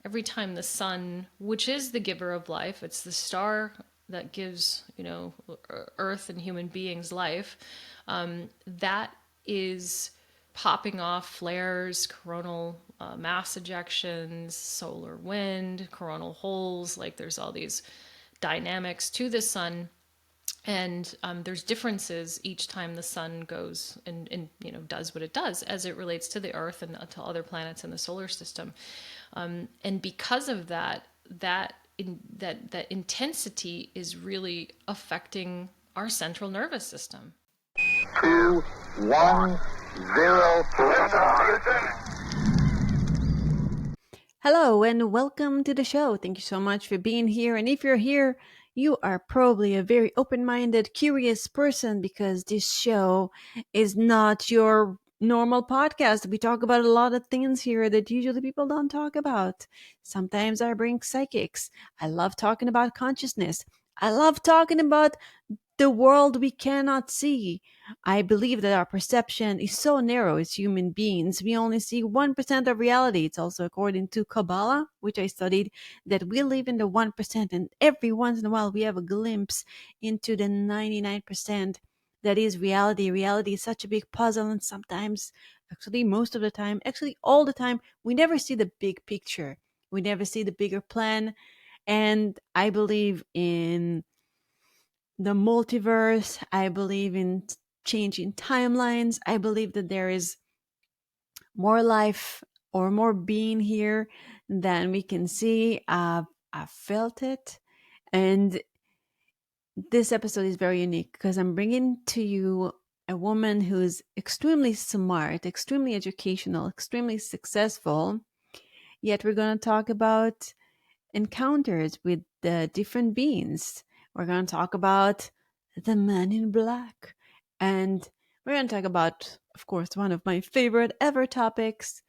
every time the sun, which is the giver of life, it's the star that gives, Earth and human beings life, that is popping off flares, coronal mass ejections, solar wind, coronal holes. Like there's all these dynamics to the sun, and there's differences each time the sun goes and does what it does as it relates to the Earth and to other planets in the solar system. And because of that, that intensity is really affecting our central nervous system. 2, 1, 0. Hello and welcome to the show. Thank you so much for being here. And if you're here, you are probably a very open-minded, curious person because this show is not your normal podcast. We talk about a lot of things here that usually people don't talk about. Sometimes I bring psychics. I love talking about consciousness. I love talking about the world we cannot see. I believe that our perception is so narrow as human beings. We only see 1% of reality. It's also according to Kabbalah, which I studied, that we live in the 1%. And every once in a while, we have a glimpse into the 99% that is reality. Reality is such a big puzzle. And sometimes, actually, most of the time, actually, all the time, we never see the big picture. We never see the bigger plan. And I believe in the multiverse. I believe in changing timelines. I believe that there is more life or more being here than we can see. I've felt it. And this episode is very unique because I'm bringing to you a woman who's extremely smart, extremely educational, extremely successful. Yet we're going to talk about encounters with the different beings. We're going to talk about the man in black. And we're going to talk about, of course, one of my favorite ever topics,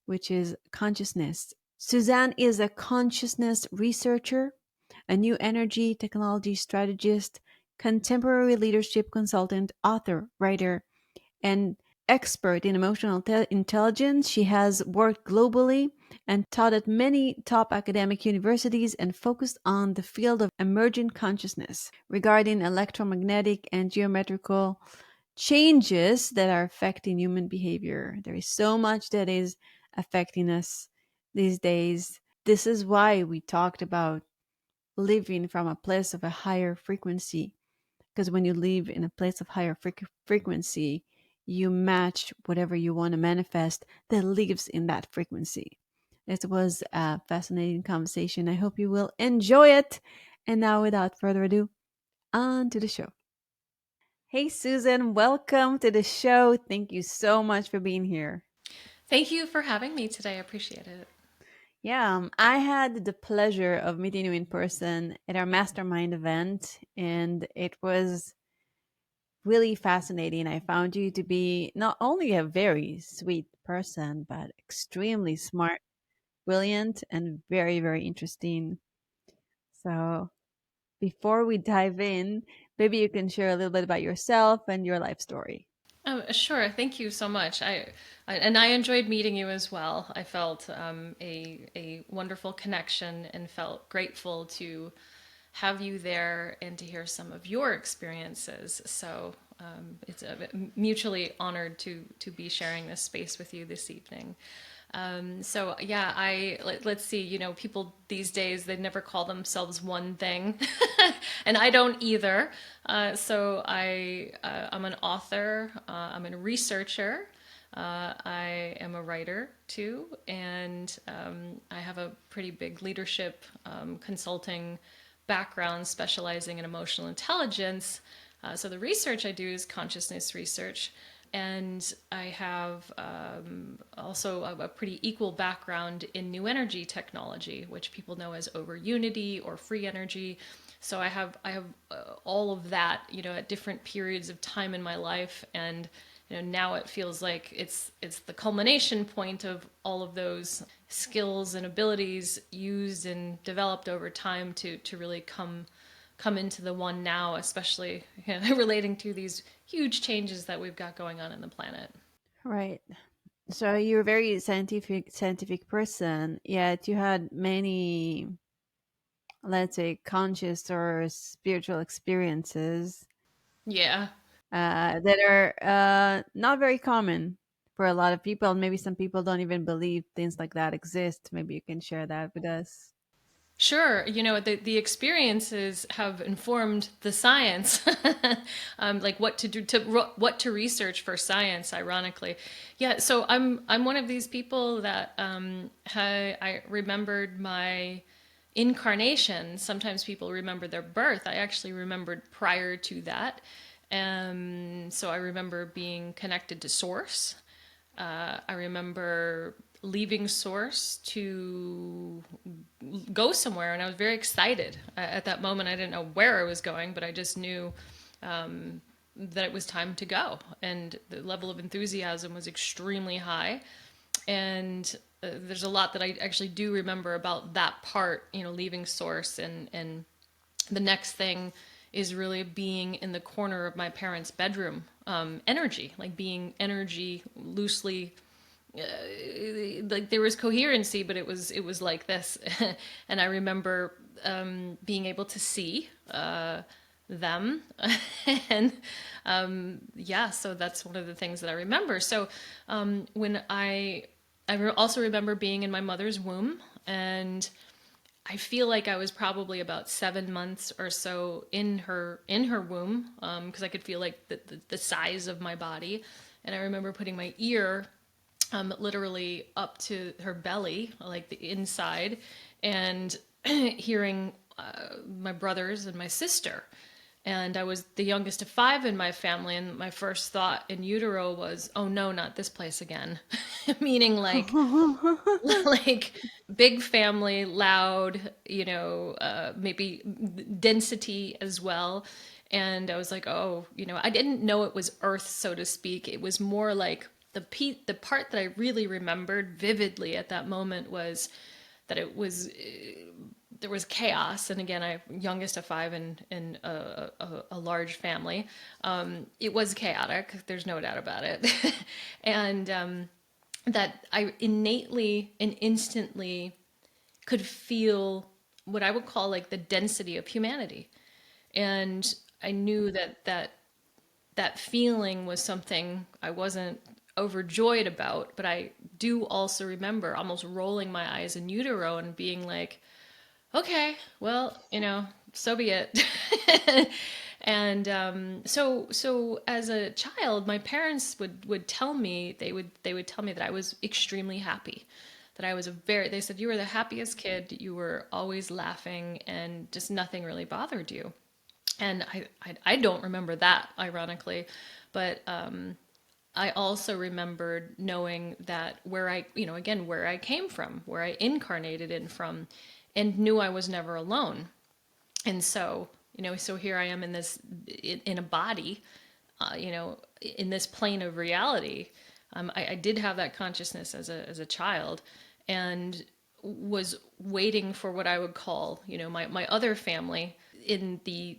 which is consciousness. Suzanne is a consciousness researcher, a new energy technology strategist, contemporary leadership consultant, author, writer, and expert in emotional intelligence. She has worked globally and taught at many top academic universities and focused on the field of emergent consciousness regarding electromagnetic and geometrical changes that are affecting human behavior. There is so much that is affecting us these days. This is why we talked about living from a place of a higher frequency, because when you live in a place of higher frequency, you match whatever you want to manifest that lives in that frequency. It was a fascinating conversation. I hope you will enjoy it. And now, without further ado, on to the show. Hey, Susan, welcome to the show. Thank you so much for being here. Thank you for having me today. I appreciate it. Yeah, I had the pleasure of meeting you in person at our mastermind event, and it was really fascinating. I found you to be not only a very sweet person, but extremely smart, brilliant, and very, very interesting. So, before we dive in, maybe you can share a little bit about yourself and your life story. Sure. Thank you so much. And I enjoyed meeting you as well. I felt a wonderful connection and felt grateful to have you there and to hear some of your experiences. So it's mutually honored to be sharing this space with you this evening. So yeah, let's see, people these days, they never call themselves one thing, and I don't either. I'm an author, I'm a researcher, I am a writer too, and I have a pretty big leadership consulting background specializing in emotional intelligence. So the research I do is consciousness research. And I have also a pretty equal background in new energy technology, which people know as over unity or free energy. So I have all of that, at different periods of time in my life, and now it feels like it's the culmination point of all of those skills and abilities used and developed over time to really come into the one now, especially relating to these huge changes that we've got going on in the planet. Right. So you're a very scientific person, yet you had many, let's say, conscious or spiritual experiences Yeah. that are not very common for a lot of people. Maybe some people don't even believe things like that exist. Maybe you can share that with us. Sure, the experiences have informed the science, like what to do what to research for science. Ironically, yeah. So I'm one of these people that I remembered my incarnation. Sometimes people remember their birth. I actually remembered prior to that, so I remember being connected to Source. I remember leaving Source to go somewhere, and I was very excited. At that moment, I didn't know where I was going, but I just knew that it was time to go. And the level of enthusiasm was extremely high. And there's a lot that I actually do remember about that part, leaving Source. And the next thing is really being in the corner of my parents' bedroom, energy, like being energy loosely, like there was coherency, but it was like this. And I remember being able to see them. And yeah, so that's one of the things that I remember. So when also remember being in my mother's womb, and I feel like I was probably about 7 months or so in her womb, because I could feel like the size of my body. And I remember putting my ear literally up to her belly, like the inside, and hearing my brothers and my sister. And I was the youngest of five in my family, and my first thought in utero was, "Oh no, not this place again," meaning like like big family, loud, maybe density as well. And I was like, oh, I didn't know it was Earth, so to speak. It was more like the part that I really remembered vividly at that moment was that it was there was chaos. And again, I youngest of five in a large family. It was chaotic. There's no doubt about it. And that I innately and instantly could feel what I would call like the density of humanity. And I knew that feeling was something I wasn't overjoyed about, but I do also remember almost rolling my eyes in utero and being like, okay, well, so be it. And so as a child, my parents would tell me they would tell me that I was extremely happy, that I was they said you were the happiest kid, you were always laughing, and just nothing really bothered you. And I don't remember that, ironically, but I also remembered knowing that again, where I came from, where I incarnated in from, and knew I was never alone. And so here I am in a body, in this plane of reality. I did have that consciousness as a child, and was waiting for what I would call, my other family in the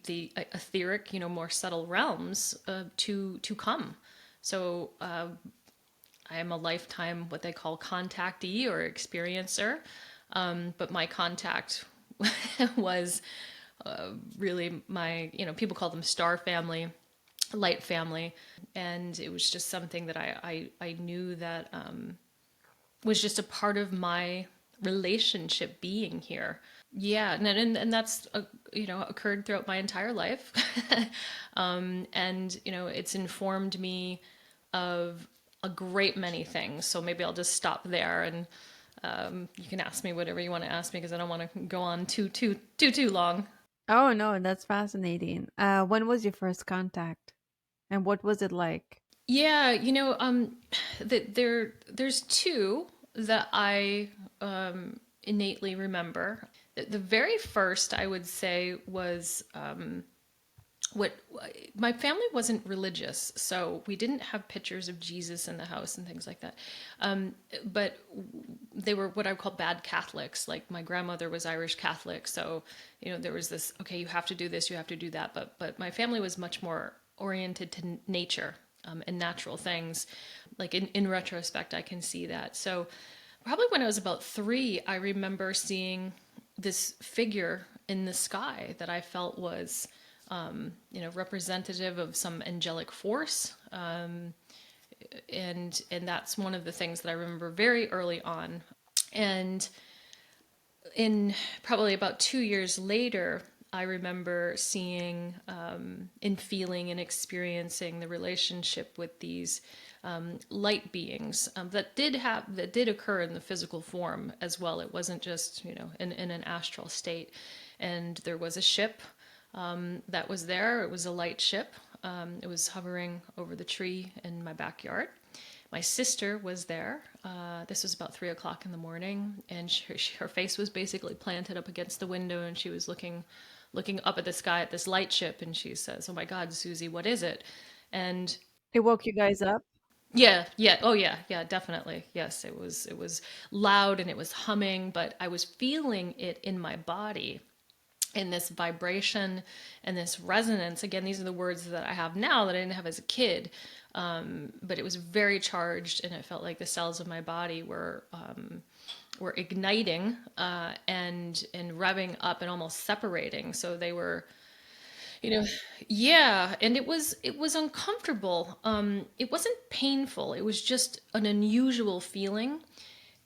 etheric, more subtle realms, to come. So I am a lifetime what they call contactee or experiencer, but my contact was really my, people call them star family, light family. And it was just something that I knew that was just a part of my relationship being here. Yeah, and that's occurred throughout my entire life. And it's informed me of a great many things. So maybe I'll just stop there, and you can ask me whatever you want to ask me, because I don't want to go on too long. Oh no, that's fascinating. When was your first contact, and what was it like? Yeah, there's two that I innately remember. The very first, I would say, was what my family wasn't religious, so we didn't have pictures of Jesus in the house and things like that. But they were what I would call bad Catholics. Like my grandmother was Irish Catholic, so there was this, okay, you have to do this, you have to do that. But my family was much more oriented to nature. and natural things. Like in retrospect, I can see that. So probably when I was about 3, I remember seeing this figure in the sky that I felt was, representative of some angelic force. And that's one of the things that I remember very early on. And in probably about 2 years later, I remember seeing and feeling and experiencing the relationship with these light beings that did occur in the physical form as well. It wasn't just in an astral state, and there was a ship that was there. It was a light ship. It was hovering over the tree in my backyard. My sister was there. This was about 3 o'clock in the morning, and her face was basically planted up against the window, and she was looking up at the sky at this light ship, and she says, "Oh my God, Susie, what is it?" And It woke you guys up? yeah, yeah, oh yeah, yeah, definitely. Yes, it was loud and it was humming, but I was feeling it in my body, in this vibration and this resonance. Again, these are the words that I have now that I didn't have as a kid. But it was very charged, and it felt like the cells of my body were igniting and revving up and almost separating. So they were, you know, yeah, and it was uncomfortable. It wasn't painful. It was just an unusual feeling,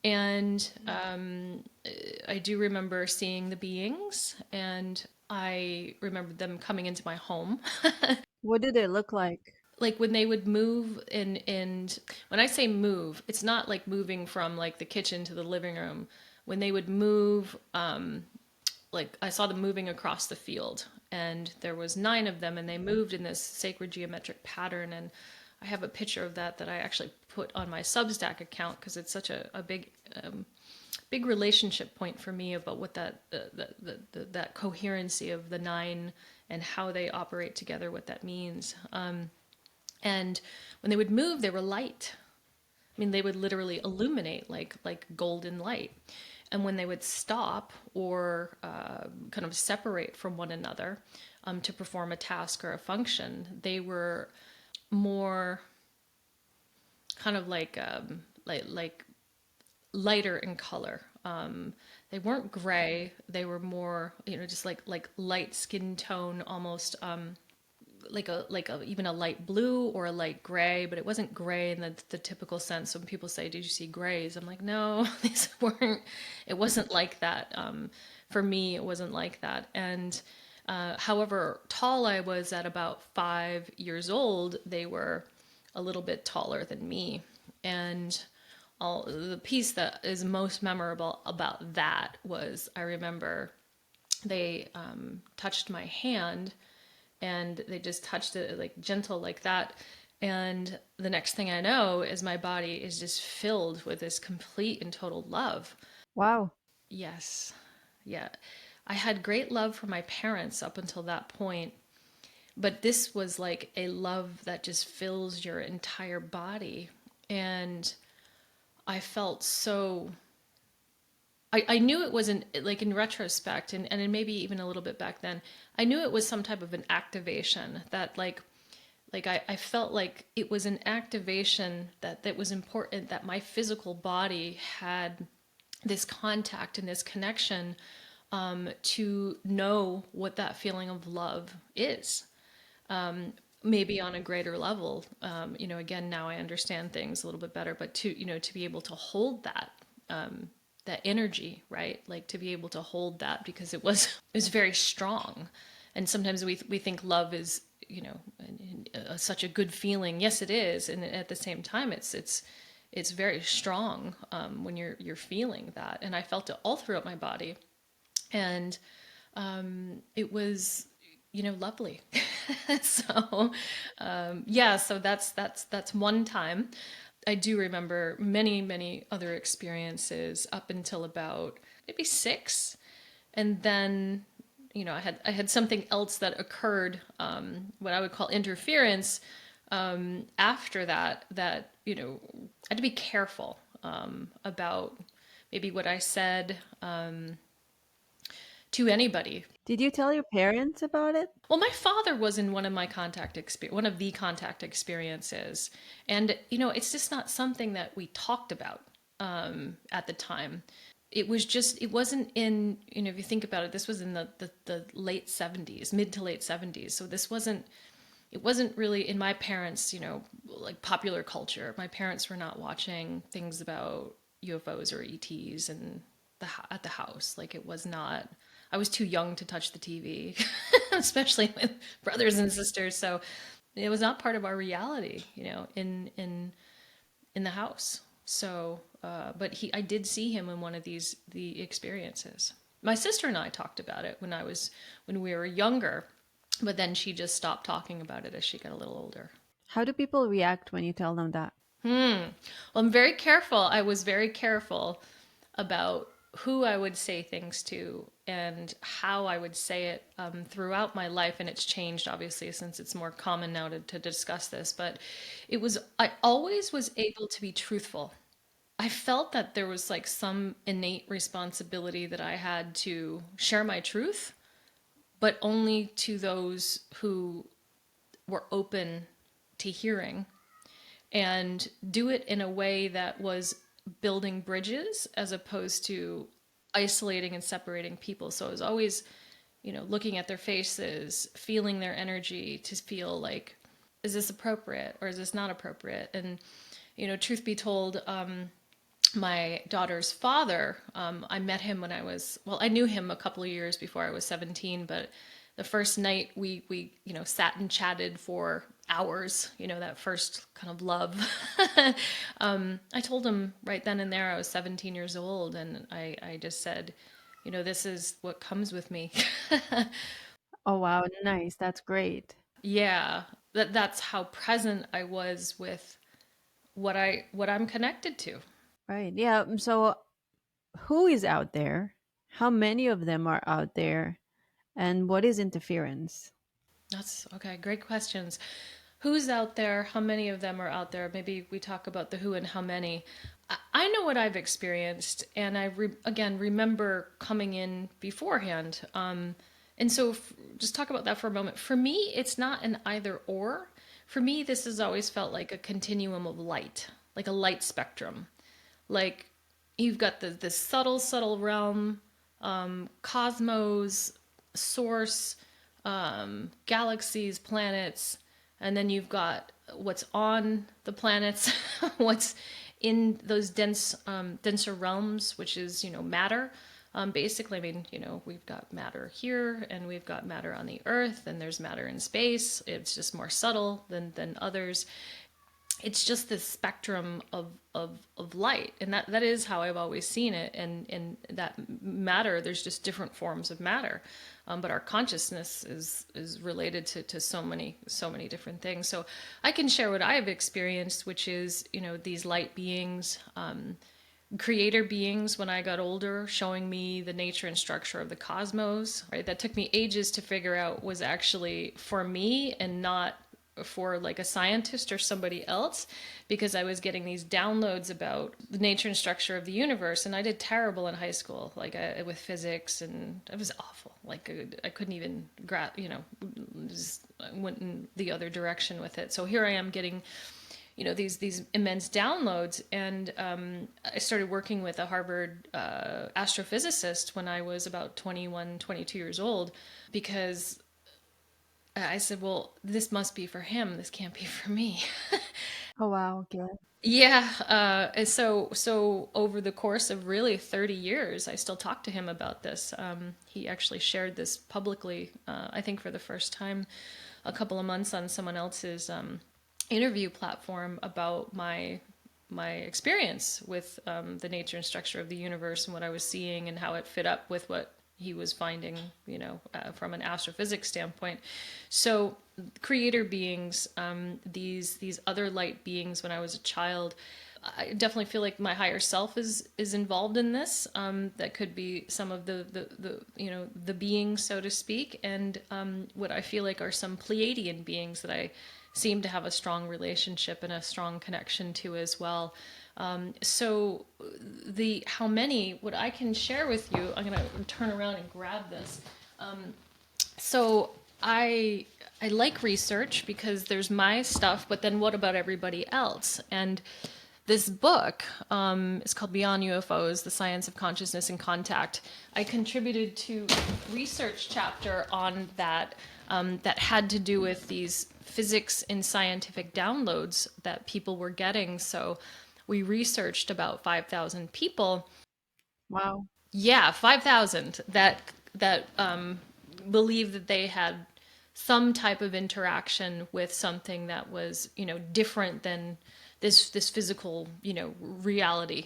and I do remember seeing the beings, and I remember them coming into my home. What did it look like? Like when they would move, and when I say move, it's not like moving from like the kitchen to the living room. When they would move, like I saw them moving across the field, and there was 9 of them, and they moved in this sacred geometric pattern. And I have a picture of that I actually put on my Substack account, because it's such a big relationship point for me about what that coherency of the 9 and how they operate together, what that means. And when they would move, they were light. I mean, they would literally illuminate like golden light. And when they would stop or kind of separate from one another to perform a task or a function, they were more kind of like lighter in color. They weren't gray. They were more, just like light skin tone, almost like a even a light blue or a light gray, but it wasn't gray in the typical sense. So when people say, "Did you see grays?" I'm like, no, these weren't. It wasn't like that. For me, it wasn't like that. And however tall I was at about 5 years old, they were a little bit taller than me. And the piece that is most memorable about that was I remember they touched my hand, and they just touched it like gentle like that. And the next thing I know is my body is just filled with this complete and total love. Wow. Yes. Yeah. I had great love for my parents up until that point, but this was like a love that just fills your entire body. And I felt so. I knew it wasn't, like in retrospect, and maybe even a little bit back then, I knew it was some type of an activation that I felt like it was an activation that was important, that my physical body had this contact and this connection to know what that feeling of love is. Maybe on a greater level. Again, now I understand things a little bit better, but to be able to hold that energy, right? Like to be able to hold that, because it was very strong. And sometimes we think love is, such a good feeling. Yes, it is, and at the same time, it's very strong when you're feeling that. And I felt it all throughout my body, and it was, lovely. So yeah, so that's one time. I do remember many, many other experiences up until about maybe 6. And then, I had something else that occurred, what I would call interference, after that, I had to be careful about maybe what I said, to anybody. Did you tell your parents about it? Well, my father was in one of the contact experiences, and it's just not something that we talked about at the time. It wasn't in, if you think about it, this was in the late 70s, mid to late 70s. So it wasn't really in my parents, like popular culture. My parents were not watching things about UFOs or ETs and at the house. Like it was not. I was too young to touch the TV, especially with brothers and sisters. So it was not part of our reality, in the house. So, but I did see him in one of the experiences. My sister and I talked about it when we were younger, but then she just stopped talking about it as she got a little older. How do people react when you tell them that? Well, I'm very careful. I was very careful about who I would say things to and how I would say it throughout my life. And it's changed, obviously, since it's more common now to discuss this. But I always was able to be truthful. I felt that there was like some innate responsibility that I had to share my truth, but only to those who were open to hearing, and do it in a way that was building bridges as opposed to isolating and separating people. So I was always, looking at their faces, feeling their energy to feel like, is this appropriate or is this not appropriate? And, truth be told, my daughter's father, I met him I knew him a couple of years before I was 17, but the first night we sat and chatted for hours, that first kind of love. I told him right then and there I was 17 years old, and I just said, this is what comes with me. Oh, wow, nice. That's great. Yeah, that's how present I was with what I'm connected to. Right. Yeah. So, who is out there? How many of them are out there? And what is interference? That's okay. Great questions. Who's out there? How many of them are out there? Maybe we talk about the who and how many. I know what I've experienced, and again remember coming in beforehand. And so, just talk about that for a moment. For me, it's not an either or. For me, this has always felt like a continuum of light, like a light spectrum. Like you've got this subtle realm, cosmos, source, galaxies, planets, and then you've got what's on the planets, what's in those denser realms, which is matter. Basically, I mean, we've got matter here, and we've got matter on the Earth, and there's matter in space. It's just more subtle than others. It's just this spectrum of light, and that is how I've always seen it. And that matter, there's just different forms of matter, but our consciousness is related to so many different things. So I can share what I've experienced, which is these light beings, creator beings when I got older, showing me the nature and structure of the cosmos. Right, that took me ages to figure out was actually for me and not for like a scientist or somebody else, because I was getting these downloads about the nature and structure of the universe, and I did terrible in high school, like with physics, and it was awful. Like I couldn't even just went in the other direction with it. So here I am getting these immense downloads, and I started working with a Harvard astrophysicist when I was about 21, 22 years old, because I said, well, this must be for him. This can't be for me. Oh, wow. Okay. Yeah. And so over the course of really 30 years, I still talk to him about this. He actually shared this publicly, I think for the first time, a couple of months on someone else's interview platform about my experience with the nature and structure of the universe and what I was seeing and how it fit up with what he was finding, from an astrophysics standpoint. So, creator beings, these other light beings. When I was a child, I definitely feel like my higher self is involved in this. That could be some of the beings, so to speak, and what I feel like are some Pleiadian beings that I seem to have a strong relationship and a strong connection to as well. So the how many, what I can share with you, I'm gonna turn around and grab this. So I like research because there's my stuff, but then what about everybody else? And this book is called Beyond UFOs: The Science of Consciousness and Contact. I contributed to a research chapter on that that had to do with these physics and scientific downloads that people were getting. So we researched about 5,000 people. Wow. Yeah, 5,000 that believed that they had some type of interaction with something that was, different than this physical, reality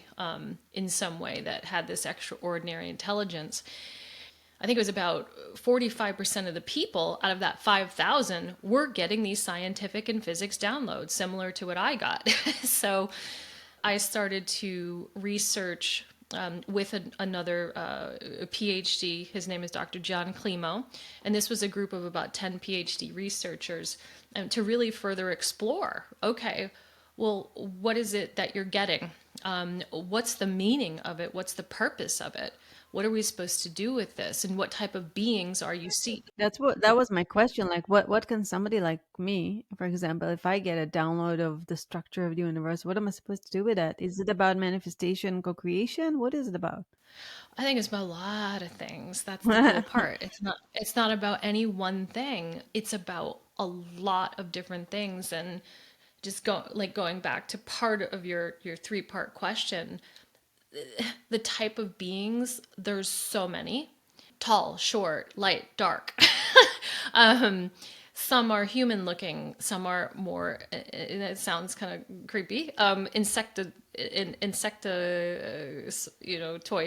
in some way, that had this extraordinary intelligence. I think it was about 45% of the people out of that 5,000 were getting these scientific and physics downloads similar to what I got. So I started to research with another PhD. His name is Dr. John Climo. And this was a group of about 10 PhD researchers to really further explore, okay, well, what is it that you're getting? What's the meaning of it? What's the purpose of it? What are we supposed to do with this? And what type of beings are you seeing? That was my question. Like, what can somebody like me, for example, if I get a download of the structure of the universe, what am I supposed to do with that? Is it about manifestation, co-creation? What is it about? I think it's about a lot of things. That's the cool part. It's not about any one thing. It's about a lot of different things. And just going back to part of your three-part question, the type of beings, there's so many. Tall, short, light, dark. um, some are human looking, some are more, and it sounds kind of creepy, insectoid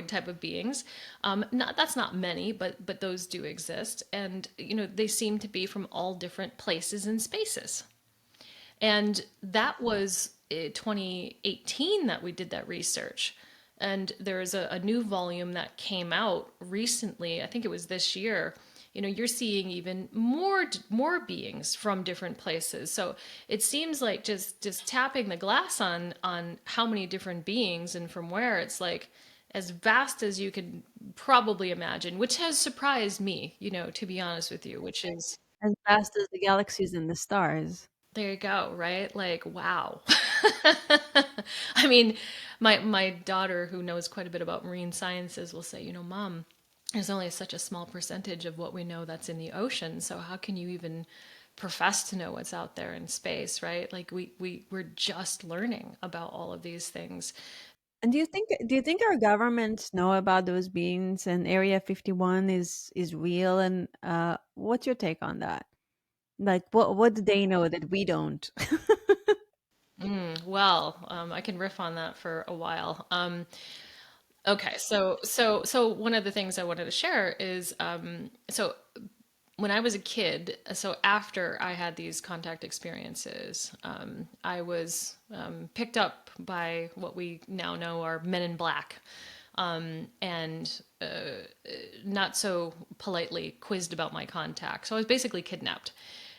type of beings. That's not many, but those do exist. And, they seem to be from all different places and spaces. And that was 2018 that we did that research. And there's a new volume that came out recently. I think it was this year. You're seeing even more beings from different places. So it seems like just tapping the glass on how many different beings and from where, it's like as vast as you could probably imagine, which has surprised me, to be honest with you, which is, As vast as the galaxies and the stars. there you go, right? Like, wow. I mean, my daughter, who knows quite a bit about marine sciences, will say, Mom, there's only such a small percentage of what we know that's in the ocean. So how can you even profess to know what's out there in space, right? Like we're just learning about all of these things. And do you think our governments know about those beings and Area 51 is real? And what's your take on that? Like, what do they know that we don't? Well, I can riff on that for a while. Okay, so one of the things I wanted to share is so when I was a kid, so after I had these contact experiences, I was picked up by what we now know are men in black, and not so politely quizzed about my contact. So I was basically kidnapped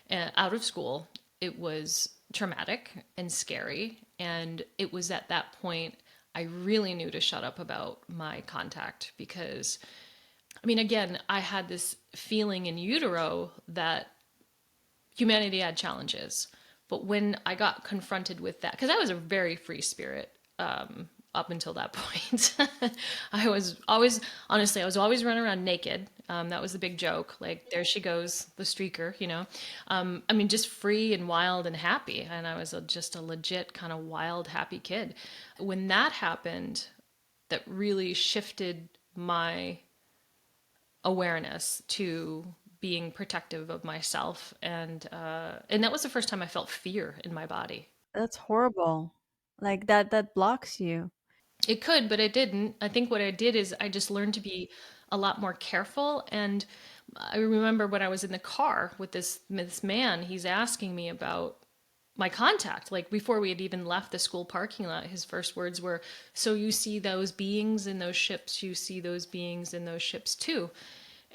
out of school. It was traumatic and scary, and it was at that point I really knew to shut up about my contact because, I mean, again, I had this feeling in utero that humanity had challenges. But when I got confronted with that, because I was a very free spirit up until that point, I was always, honestly, I was always running around naked. That was the big joke. Like, there she goes, the streaker. I mean, just free and wild and happy. And I was just a legit kind of wild, happy kid. When that happened, that really shifted my awareness to being protective of myself, and that was the first time I felt fear in my body. That's horrible. Like that blocks you. It could, but it didn't. I think what I did is I just learned to be a lot more careful. And I remember when I was in the car with this man, he's asking me about my contact. Like before we had even left the school parking lot, his first words were, "So you see those beings in those ships? You see those beings in those ships too?"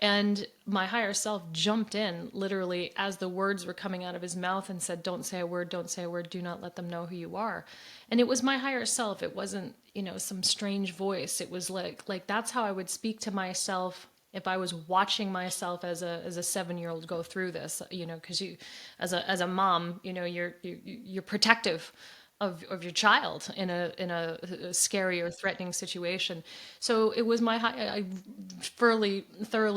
And my higher self jumped in literally as the words were coming out of his mouth and said, "Don't say a word, don't say a word, do not let them know who you are." And it was my higher self. It wasn't, some strange voice. It was like that's how I would speak to myself if I was watching myself as a 7-year-old go through this, because you, as a mom, you're protective of your child in a scary or threatening situation. So it was I thoroughly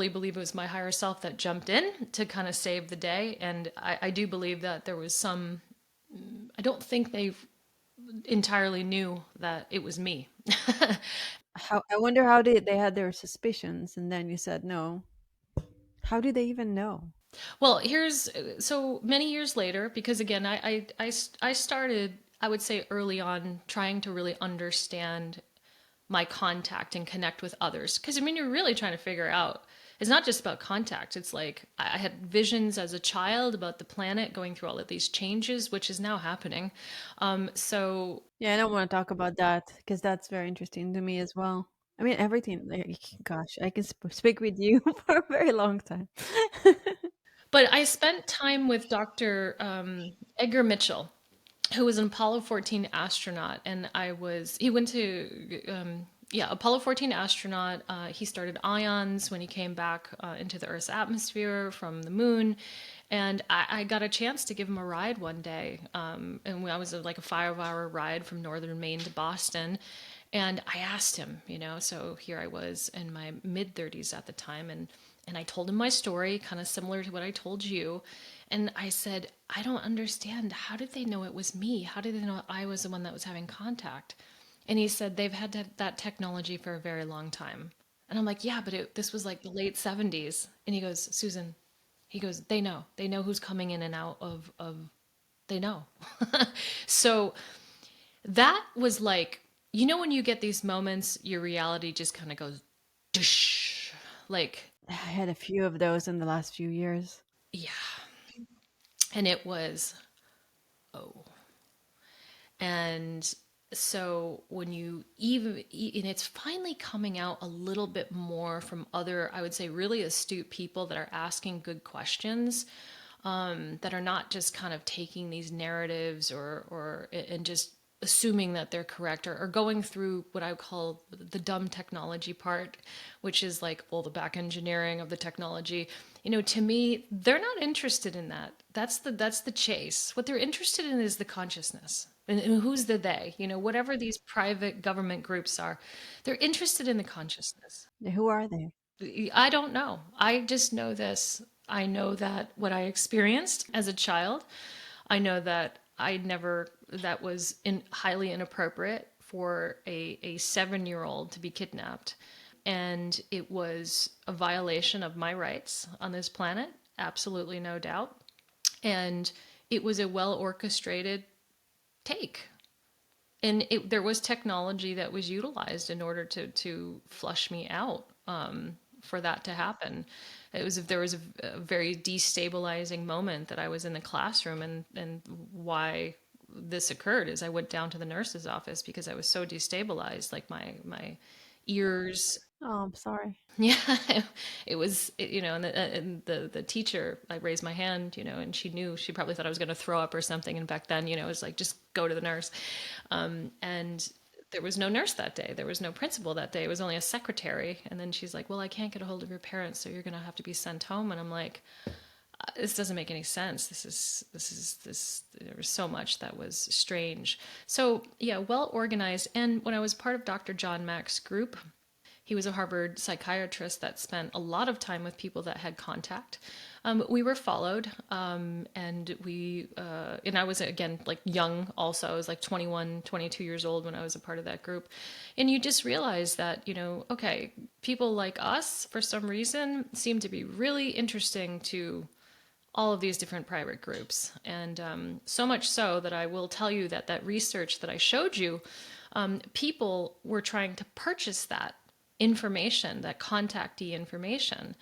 believe it was my higher self that jumped in to kind of save the day. And I do believe that there was some, I don't think they entirely knew that it was me. How I wonder how they had their suspicions, and then you said no. How do they even know? Well, here's so many years later, because again, I started, I would say early on, trying to really understand my contact and connect with others. Because I mean, you're really trying to figure out. It's not just about contact. It's like I had visions as a child about the planet going through all of these changes, which is now happening. So Yeah, I don't want to talk about that because that's very interesting to me as well. I mean, everything. Like, gosh, I can speak with you for a very long time. but I spent time with Dr. Edgar Mitchell, who was an Apollo 14 astronaut, and he went to yeah, Apollo 14 astronaut. He started ions when he came back into the Earth's atmosphere from the moon, and I got a chance to give him a ride one day, and I was like a 5-hour ride from northern Maine to Boston. And I asked him, so here I was in my mid 30s at the time, and I told him my story, kind of similar to what I told you. And I said, I don't understand. How did they know it was me? How did they know I was the one that was having contact? And he said they've had that technology for a very long time. And I'm like, yeah, but this was like the late 70s. And he goes, Susan, he goes, they know. They know who's coming in and out they know. So that was like, when you get these moments, your reality just kind of goes, dush. Like, I had a few of those in the last few years. yeah. And it was, oh. And so when you and it's finally coming out a little bit more from other, I would say, really astute people that are asking good questions, that are not just kind of taking these narratives or and just assuming that they're correct, or going through what I would call the dumb technology part, which is like all the back engineering of the technology. To me, they're not interested in that. That's the chase. What they're interested in is the consciousness. And who's the they? Whatever these private government groups are, they're interested in the consciousness. Yeah, who are they? I don't know. I just know this. I know that what I experienced as a child, I know that that was highly inappropriate for a 7-year-old to be kidnapped. And it was a violation of my rights on this planet, absolutely no doubt. And it was a well orchestrated take. And there was technology that was utilized in order to flush me out, for that to happen. There was a very destabilizing moment that I was in the classroom, and why this occurred is I went down to the nurse's office because I was so destabilized, like my ears. Oh, I'm sorry. Yeah, it was, and the teacher, I raised my hand, and she knew, she probably thought I was going to throw up or something. And back then, it was like, just go to the nurse. And there was no nurse that day. There was no principal that day. It was only a secretary. And then she's like, well, I can't get a hold of your parents, so you're going to have to be sent home. And I'm like, this doesn't make any sense. There was so much that was strange. So yeah, well organized. And when I was part of Dr. John Mack's group, he was a Harvard psychiatrist that spent a lot of time with people that had contact. We were followed, and I was, again, like young also. I was like 21, 22 years old when I was a part of that group. And you just realize that, okay, people like us, for some reason, seem to be really interesting to all of these different private groups. And so much so that I will tell you that research that I showed you, people were trying to purchase that information, that contactee information.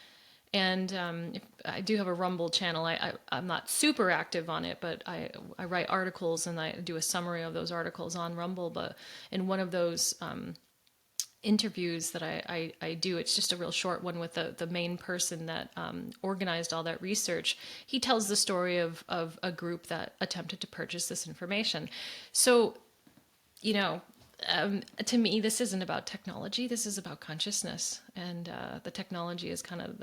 And I do have a Rumble channel. I'm not super active on it, but I write articles and I do a summary of those articles on Rumble. But in one of those interviews that I do. It's just a real short one with the main person that organized all that research. He tells the story of a group that attempted to purchase this information. So, you know, to me, this isn't about technology. This is about consciousness, and the technology is kind of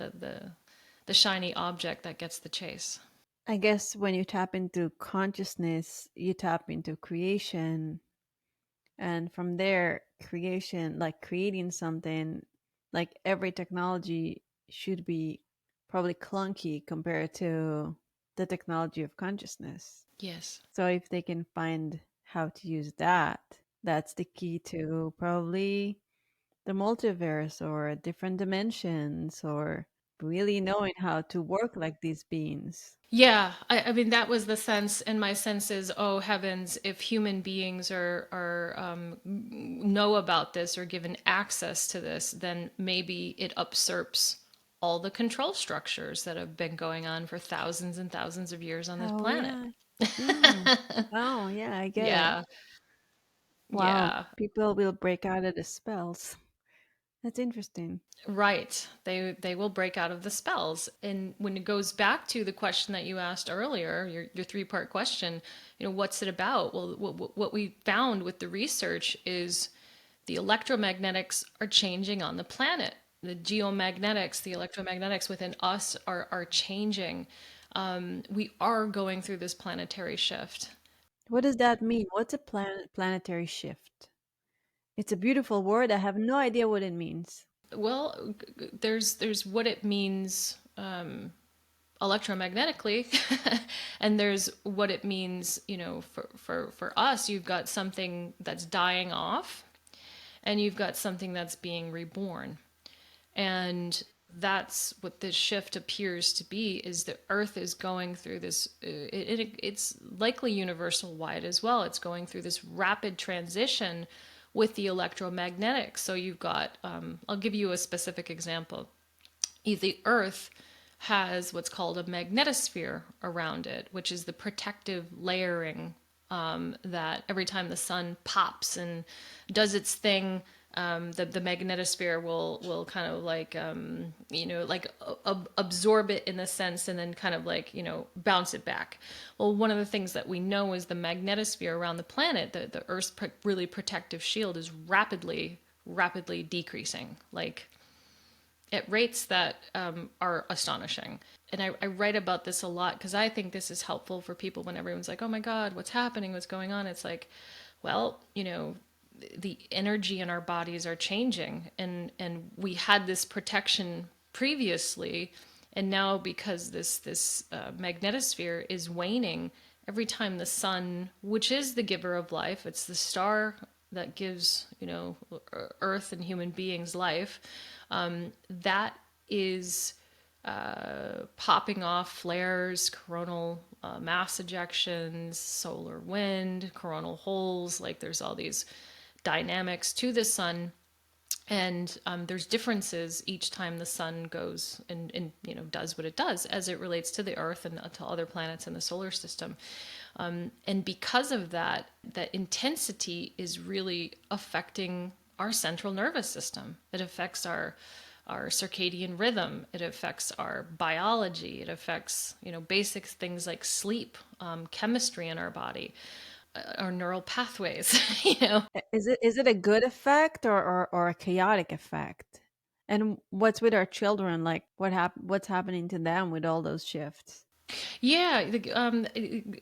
the shiny object that gets the chase. I guess when you tap into consciousness, you tap into creation. And from there, creation, like creating something, like every technology should be probably clunky compared to the technology of consciousness. Yes. So if they can find how to use that, that's the key to probably the multiverse or different dimensions or really knowing how to work like these beings. Yeah, I mean that was the sense, and my sense is, oh heavens, if human beings are know about this or given access to this, then maybe it usurps all the control structures that have been going on for thousands and thousands of years on this Oh, planet. yeah. Mm. Oh, yeah, I get it. Yeah, Wow, yeah. people will break out of the spells. That's interesting. Right. They will break out of the spells. And when it goes back to the question that you asked earlier, your three-part question, what's it about? Well, what we found with the research is the electromagnetics are changing on the planet. The geomagnetics, the electromagnetics within us are changing. We are going through this planetary shift. What does that mean? What's a planetary shift? It's a beautiful word. I have no idea what it means. Well, there's what it means electromagnetically and there's what it means, for us. You've got something that's dying off and you've got something that's being reborn, and that's what this shift appears to be. Is the earth is going through this, it's likely universal wide as well. It's going through this rapid transition with the electromagnetic. So you've got, I'll give you a specific example. The earth has what's called a magnetosphere around it, which is the protective layering, that every time the sun pops and does its thing, the magnetosphere will kind of like, like absorb it in a sense, and then kind of like, bounce it back. Well, one of the things that we know is the magnetosphere around the planet, the Earth's really protective shield, is rapidly decreasing. Like at rates that are astonishing. And I write about this a lot because I think this is helpful for people when everyone's like, oh my God, what's happening? What's going on? It's like, well, the energy in our bodies are changing. And we had this protection previously. And now because this magnetosphere is waning, every time the sun, which is the giver of life, it's the star that gives, Earth and human beings life, that is popping off flares, coronal mass ejections, solar wind, coronal holes. Like there's all these dynamics to the sun, and there's differences each time the sun goes and does what it does as it relates to the Earth and to other planets in the solar system. And because of that, that intensity is really affecting our central nervous system. It affects our circadian rhythm. It affects our biology. It affects, basic things like sleep, chemistry in our body, our neural pathways. Is it a good effect or a chaotic effect? And what's with our children? Like what's happening to them with all those shifts? Yeah,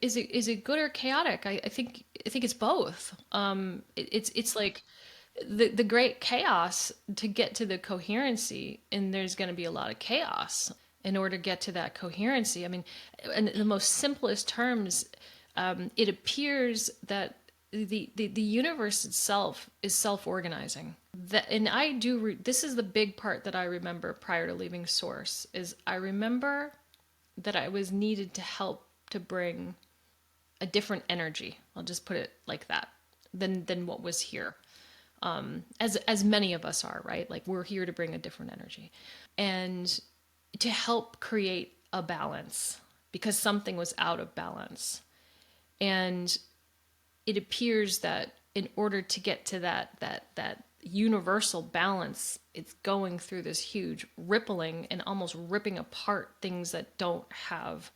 is it good or chaotic? I think it's both. It's like the great chaos to get to the coherency, and there's going to be a lot of chaos in order to get to that coherency. I mean, in the most simplest terms, it appears that the universe itself is self-organizing. That, and I do. This is the big part that I remember prior to leaving Source. Is I remember that I was needed to help to bring a different energy. I'll just put it like that than what was here. As many of us are, right? Like we're here to bring a different energy and to help create a balance because something was out of balance. And it appears that in order to get to that universal balance, it's going through this huge rippling and almost ripping apart things that don't have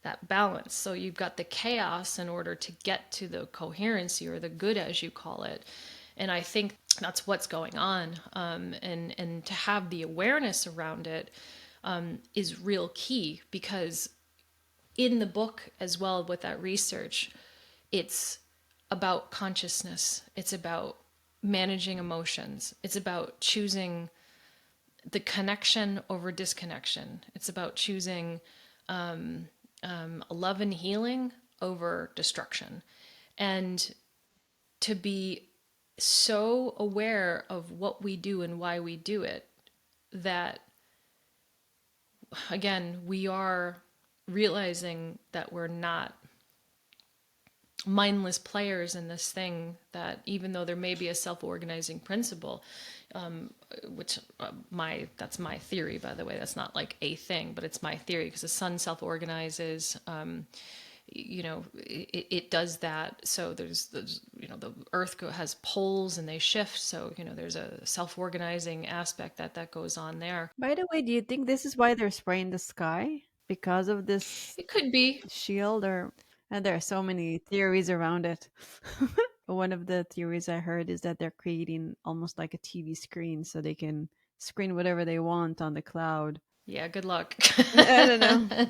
that balance. So you've got the chaos in order to get to the coherency or the good, as you call it. And I think that's what's going on. And to have the awareness around it is real key, because in the book as well with that research, it's about consciousness. It's about managing emotions. It's about choosing the connection over disconnection. It's about choosing love and healing over destruction. And to be so aware of what we do and why we do it that, again, we are realizing that we're not mindless players in this thing, that even though there may be a self-organizing principle, which my that's my theory, by the way, that's not like a thing, but it's my theory, because the sun self-organizes, it does that. So there's the earth has poles and they shift, so there's a self-organizing aspect that goes on there. By the way, do you think this is why they're spraying the sky? Because of this It could be. shield? Or and there are so many theories around it. One of the theories I heard is that they're creating almost like a TV screen so they can screen whatever they want on the cloud. Yeah, good luck. I don't know.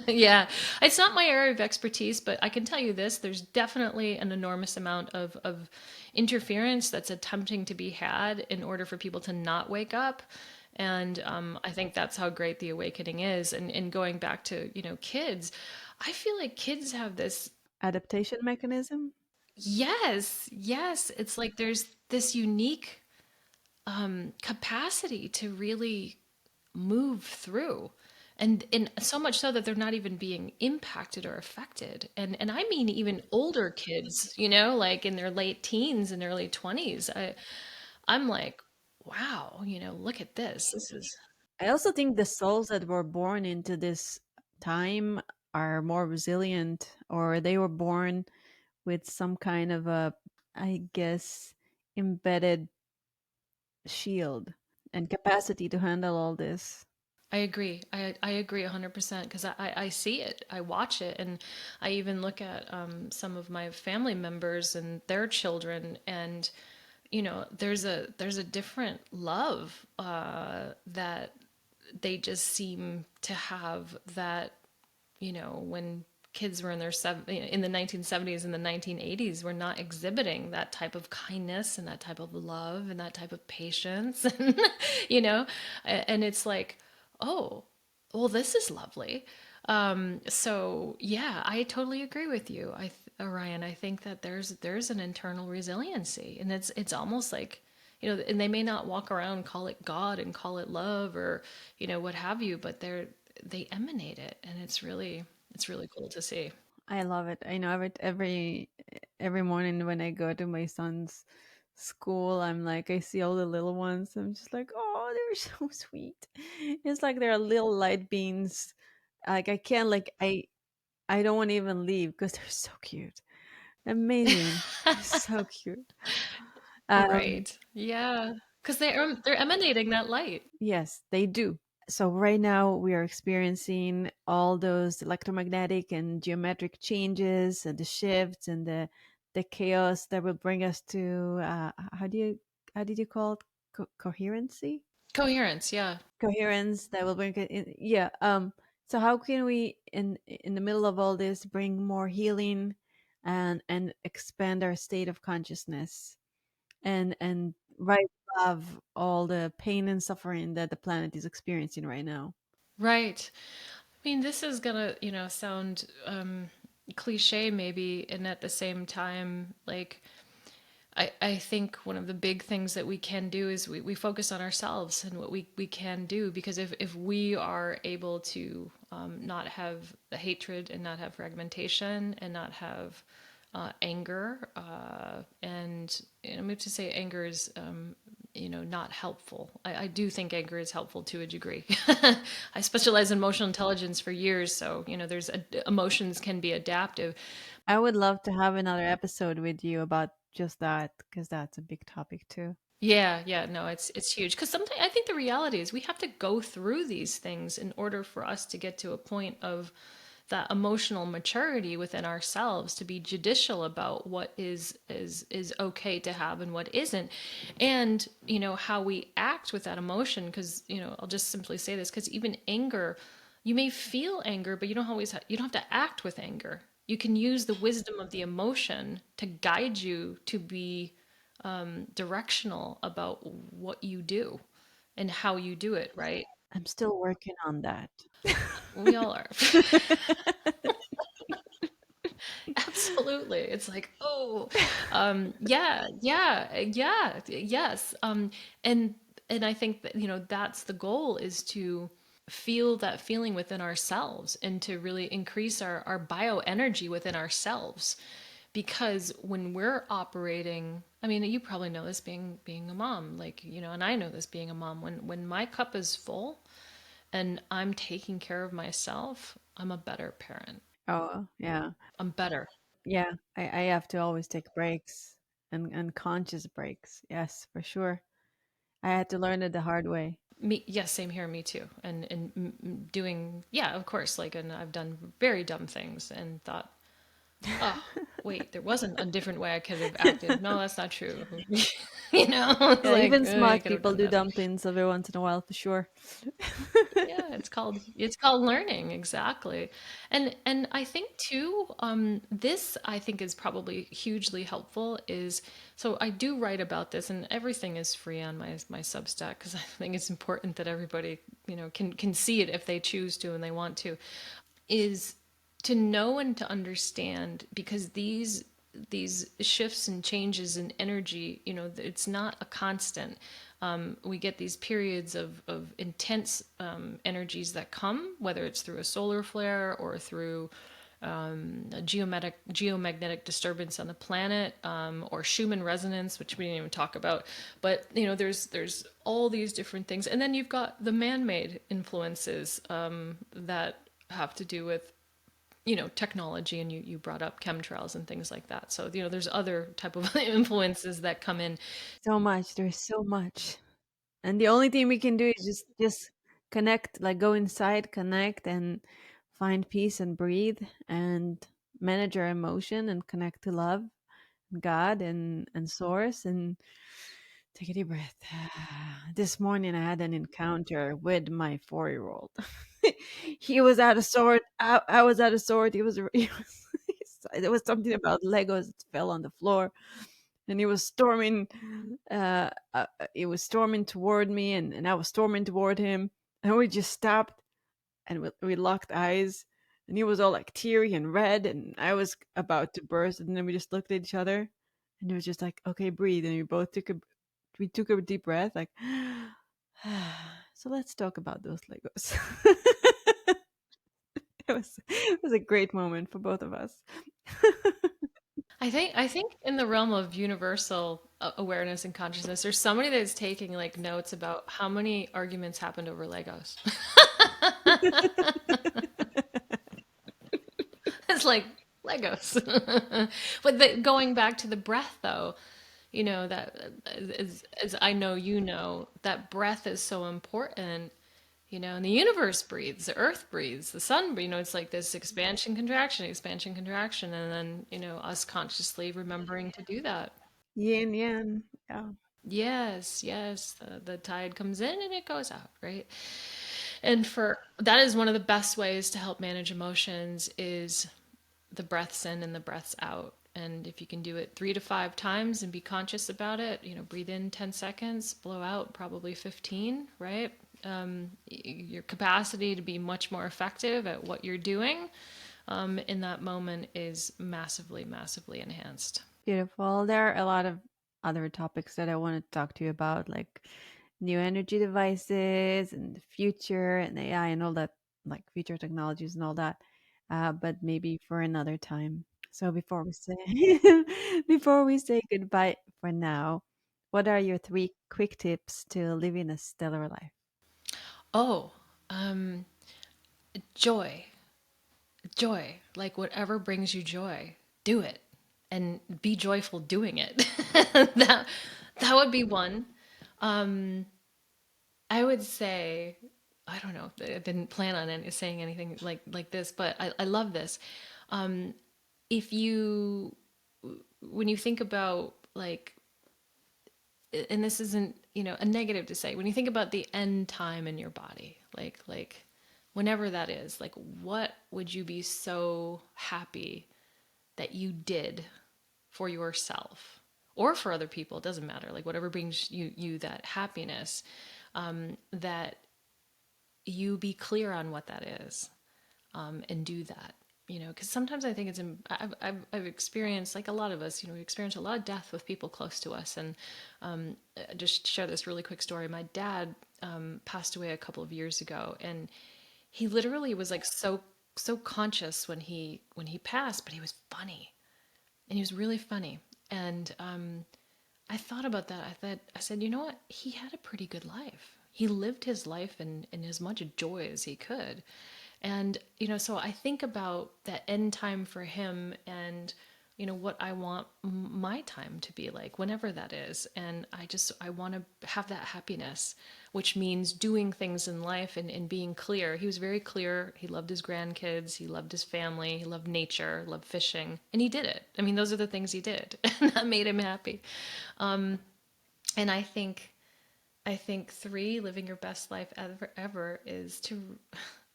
Yeah, it's not my area of expertise, but I can tell you this: there's definitely an enormous amount of interference that's attempting to be had in order for people to not wake up. And I think that's how great the awakening is. And going back to, kids, I feel like kids have this, Adaptation mechanism? yes, yes. It's like there's this unique capacity to really move through, and so much so that they're not even being impacted or affected. And I mean even older kids, like in their late teens and early 20s. I'm like, wow, look at this is. I also think the souls that were born into this time are more resilient, or they were born with some kind of a, I guess, embedded shield and capacity to handle all this. I agree. I agree 100%, because I see it. I watch it. And I even look at some of my family members and their children. And, there's a different love that they just seem to have, that, when kids were in in the 1970s and the 1980s, were not exhibiting that type of kindness and that type of love and that type of patience. And and it's like, oh, well, this is lovely. So yeah, I totally agree with you. Orion, I think that there's an internal resiliency, and it's almost like, and they may not walk around, call it God and call it love, or what have you, but they emanate it, and it's really cool to see. I love it. I know every morning when I go to my son's school, I'm like, I see all the little ones. I'm just like, oh, they're so sweet. It's like they're little light beans. Like I can't like I don't want to even leave because they're so cute. Amazing. They're so cute. Um, Right. Yeah. Because they're emanating that light. yes, they do. So right now we are experiencing all those electromagnetic and geometric changes and the shifts and the chaos that will bring us to how did you call it, coherency? Coherence, yeah. Coherence that will bring it in, yeah. So how can we in the middle of all this bring more healing and expand our state of consciousness and right above all the pain and suffering that the planet is experiencing right now? Right. I mean, this is gonna, sound cliche maybe, and at the same time, like, I think one of the big things that we can do is we focus on ourselves and what we can do, because if we are able to not have the hatred and not have fragmentation and not have anger, and I mean to say anger is not helpful. I do think anger is helpful to a degree. I specialized in emotional intelligence for years, so there's emotions can be adaptive. I would love to have another episode with you about just that, because that's a big topic too. Yeah, yeah, no, it's huge because sometimes I think the reality is we have to go through these things in order for us to get to a point of that emotional maturity within ourselves to be judicial about what is okay to have and what isn't. And how we act with that emotion, because I'll just simply say this, because even anger, you may feel anger, but you don't have to act with anger. You can use the wisdom of the emotion to guide you to be directional about what you do and how you do it, right? I'm still working on that. We all are. Absolutely. It's like, oh, yeah, yeah, yeah, yes. And and I think that, that's the goal, is to feel that feeling within ourselves and to really increase our bioenergy within ourselves. Because when we're operating, I mean, you probably know this being a mom, like, and I know this being a mom, when my cup is full and I'm taking care of myself, I'm a better parent. Oh, yeah. I'm better. Yeah, I have to always take breaks, and conscious breaks. Yes, for sure. I had to learn it the hard way. Me, yes, same here. Me too. And doing, yeah, of course. Like, and I've done very dumb things and thought, oh, wait, there wasn't a different way I could have acted. No, that's not true. It's Yeah, like, even I smart could have people done do better. dumb things every once in a while, for sure. Yeah, it's called learning, exactly. And I think too, this I think is probably hugely helpful, is so I do write about this, and everything is free on my Substack, because I think it's important that everybody, can see it if they choose to and they want to, is to know and to understand, because these shifts and changes in energy, it's not a constant. We get these periods of intense energies that come, whether it's through a solar flare or through a geomagnetic disturbance on the planet, or Schumann resonance, which we didn't even talk about. But there's all these different things, and then you've got the man-made influences that have to do with technology, and you brought up chemtrails and things like that. So there's other type of influences that come in. So much. There's so much. And the only thing we can do is just connect, like go inside, connect, and find peace and breathe and manage our emotion and connect to love, God, and source, and take a deep breath. This morning I had an encounter with my 4-year-old. He was out of sort. I was out of sort. There was something about Legos that fell on the floor, and he was storming. He was storming toward me, and I was storming toward him, and we just stopped, and we locked eyes, and he was all like teary and red, and I was about to burst, and then we just looked at each other, and it was just like, okay, breathe, and we took a deep breath, like, so let's talk about those Legos. It was a great moment for both of us. I think in the realm of universal awareness and consciousness, there's somebody that's taking like notes about how many arguments happened over Legos. It's like Legos. But going back to the breath, though, that as I know, that breath is so important. And the universe breathes, the earth breathes, the sun breathes. It's like this expansion, contraction, and then, us consciously remembering to do that. Yin yang. Yeah. Yes, yes, the tide comes in and it goes out, right? And for that is one of the best ways to help manage emotions, is the breaths in and the breaths out. And if you can do it 3 to 5 times and be conscious about it, breathe in 10 seconds, blow out probably 15, right? Your capacity to be much more effective at what you're doing in that moment is massively, massively enhanced. Beautiful. There are a lot of other topics that I want to talk to you about, like new energy devices and the future and AI and all that, like future technologies and all that. But maybe for another time. So before we say before we say goodbye for now, what are your 3 quick tips to living a stellar life? Oh, um, joy. Joy. Like, whatever brings you joy, do it. and be joyful doing it. that that would be one. I would say, I don't know. I didn't plan on saying anything like this, but I love this. If you when you think about like, and this isn't a negative to say, when you think about the end time in your body, like whenever that is, like what would you be so happy that you did for yourself or for other people? It doesn't matter, like whatever brings you that happiness, that you be clear on what that is, and do that. Because sometimes I think I've experienced, like a lot of us, we experience a lot of death with people close to us. And just share this really quick story. My dad passed away a couple of years ago, and he literally was like so conscious when he passed, but he was funny, and he was really funny. And I thought about that. I said, you know what? He had a pretty good life. He lived his life in as much joy as he could. And, so I think about that end time for him, and, what I want my time to be like, whenever that is. And I want to have that happiness, which means doing things in life and being clear. He was very clear. He loved his grandkids. He loved his family. He loved nature, loved fishing. And he did it. I mean, those are the things he did. And that made him happy. And I think three, living your best life ever is to,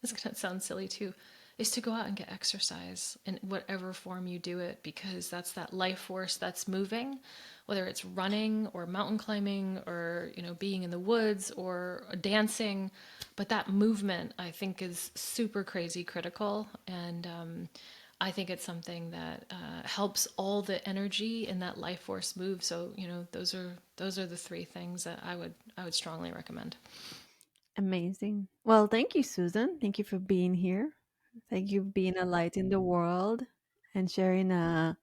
this is going to sound silly too, is to go out and get exercise in whatever form you do it, because that's that life force that's moving, whether it's running or mountain climbing or, being in the woods or dancing. But that movement, I think, is super crazy critical. And I think it's something that helps all the energy in that life force move. So those are the three things that I would strongly recommend. Amazing. Well, thank you, Susan. Thank you for being here. Thank you for being a light in the world and sharing a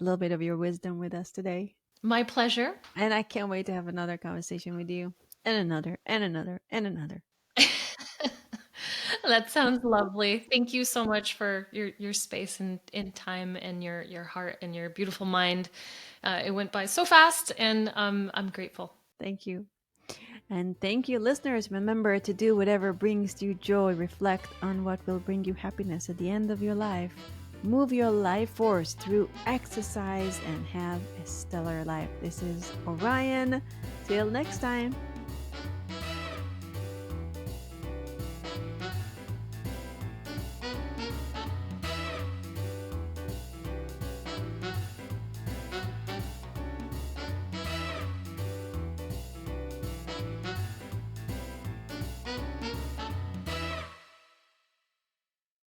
little bit of your wisdom with us today. My pleasure. And I can't wait to have another conversation with you, and another, and another, and another. That sounds lovely. Thank you so much for your space and time and your heart and your beautiful mind. It went by so fast, and I'm grateful. Thank you. And thank you, listeners. Remember to do whatever brings you joy. Reflect on what will bring you happiness at the end of your life. Move your life force through exercise and have a stellar life. This is Orion. Till next time.